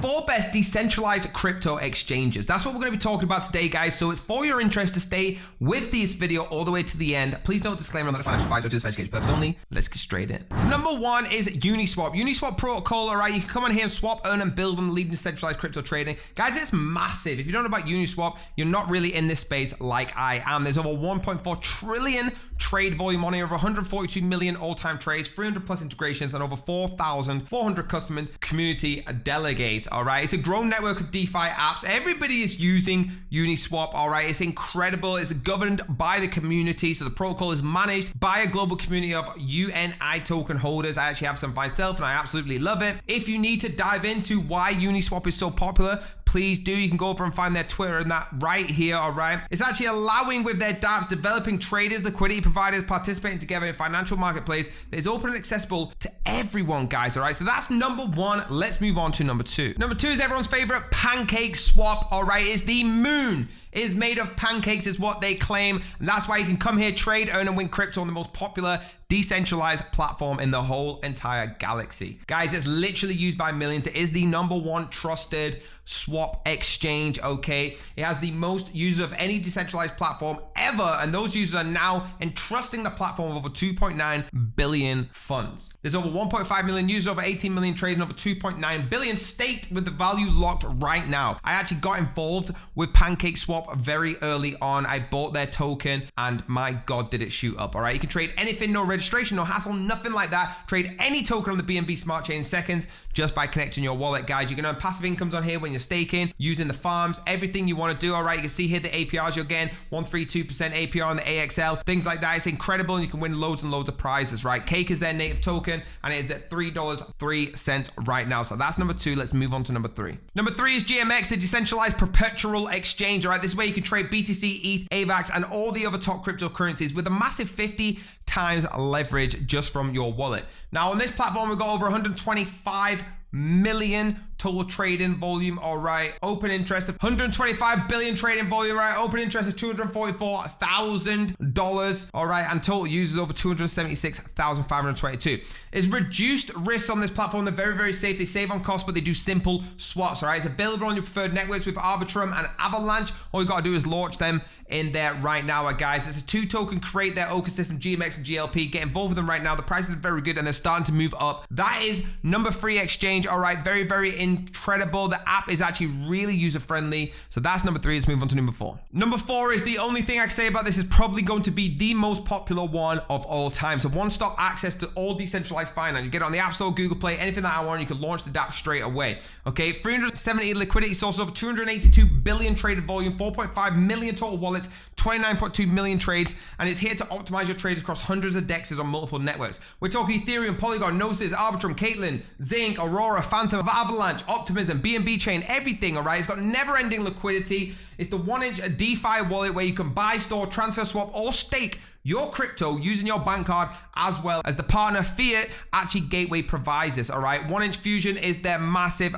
4 best decentralized crypto exchanges. That's what we're going to be talking about today, guys. So it's for your interest to stay with this video all the way to the end. Please note disclaimer on the financial advisor to this education purpose only. Let's get straight in. So number 1 is Uniswap. Uniswap protocol, all right? You can come on here and swap, earn, and build on the leading decentralized crypto trading. Guys, it's massive. If you don't know about Uniswap, you're not really in this space like I am. There's over 1.4 trillion trade volume on here, over 142 million all-time trades, 300 plus integrations, and over 4,400 custom community delegates. All right, it's a growing network of DeFi apps. Everybody is using Uniswap. All right, it's incredible. It's governed by the community, so the protocol is managed by a global community of UNI token holders. I actually have some myself, and I absolutely love it. If you need to dive into why Uniswap is so popular, please do. You can go over and find their Twitter and that right here, all right? It's actually allowing with their dApps, developing traders, liquidity providers, participating together in financial marketplace that is open and accessible to everyone, guys, all right? So that's number 1. Let's move on to number 2. Number 2 is everyone's favorite Pancake Swap, all right? It's the moon. It is made of pancakes is what they claim, and that's why you can come here, trade, earn, and win crypto on the most popular decentralized platform in the whole entire galaxy. Guys, it's literally used by millions. It is the number 1 trusted swap exchange, okay? It has the most users of any decentralized platform ever, and those users are now entrusting the platform with over 2.9 billion funds. There's over 1.5 million users, over 18 million trades, and over 2.9 billion staked with the value locked right now. I actually got involved with Pancake Swap very early on. I bought their token, and my God, did it shoot up, all right? You can trade anything, no registration, no hassle, nothing like that. Trade any token on the BNB Smart Chain in seconds just by connecting your wallet, guys. You can earn passive incomes on here when you're staking, using the farms, everything you want to do, all right? You can see here the APRs you're getting, 132% APR on the AXL, things like that. It's incredible, and you can win loads and loads of prizes, right? Cake is their native token, and it is at $3.03 right now. So that's number 2. Let's move on to number 3. Number 3 is GMX, the decentralized perpetual exchange, all right? This is where you can trade BTC, ETH, AVAX, and all the other top cryptocurrencies with a massive 50 times leverage just from your wallet. Now on this platform, we've got over 125 million total trading volume, all right? Open interest of 125 billion trading volume, right? Open interest of $244,000, all right? And total users over 276,522. It's reduced risks on this platform. They're very, very safe. They save on cost, but they do simple swaps, all right? It's available on your preferred networks with Arbitrum and Avalanche. All you gotta do is launch them in there right now, guys. It's a 2-token create their ecosystem, GMX and GLP. Get involved with them right now. The prices are very good, and they're starting to move up. That is number 3 exchange, all right? Very, very incredible. The app is actually really user-friendly. So that's number 3. Let's move on to number 4. Number 4 is the only thing I can say about this is probably going to be the most popular one of all time. So one-stop access to all decentralized finance. You get it on the App Store, Google Play, anything that I want, you can launch the dApp straight away. Okay, 370 liquidity sources, over 282 billion traded volume, 4.5 million total wallets, 29.2 million trades, and it's here to optimize your trades across hundreds of dexes on multiple networks. We're talking Ethereum, Polygon, Gnosis, Arbitrum, Caitlin, Zinc, Aurora, Phantom, Avalanche, Optimism, BNB Chain, everything, all right? It's got never-ending liquidity. It's the 1-inch DeFi wallet where you can buy, store, transfer, swap, or stake your crypto using your bank card, as well as the partner Fiat actually gateway provides this, all right? 1-inch Fusion is their massive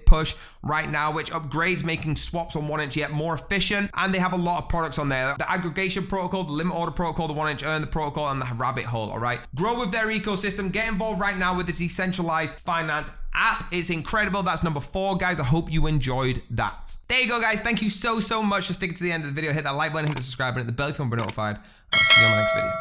push right now, which upgrades making swaps on 1-inch yet more efficient, and they have a lot of products on there. The aggregation protocol, the limit order protocol, the 1-inch earn the protocol, and the rabbit hole, all right? Grow with their ecosystem. Get involved right now with the decentralized finance app. It's incredible. That's number 4, guys. I hope you enjoyed that. There you go, guys. Thank you so much for sticking to the end of the video. Hit that like button, hit the subscribe button, hit the bell if you want to be notified. I'll see you on the next video.